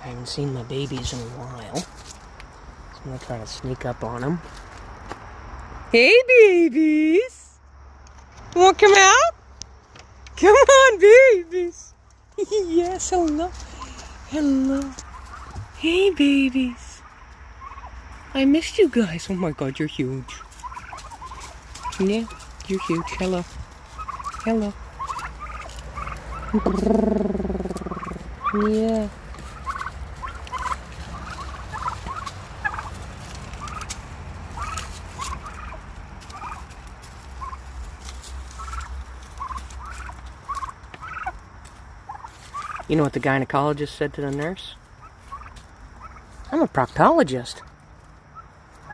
I haven't seen my babies in a while. So I'm gonna try to sneak up on them. Hey, babies! You wanna come out? Come on, babies! Yes, hello. Hello. Hey, babies. I missed you guys. Oh my god, you're huge. Yeah, you're huge. Hello. Hello. Yeah. You know what the gynecologist said to the nurse? I'm a proctologist.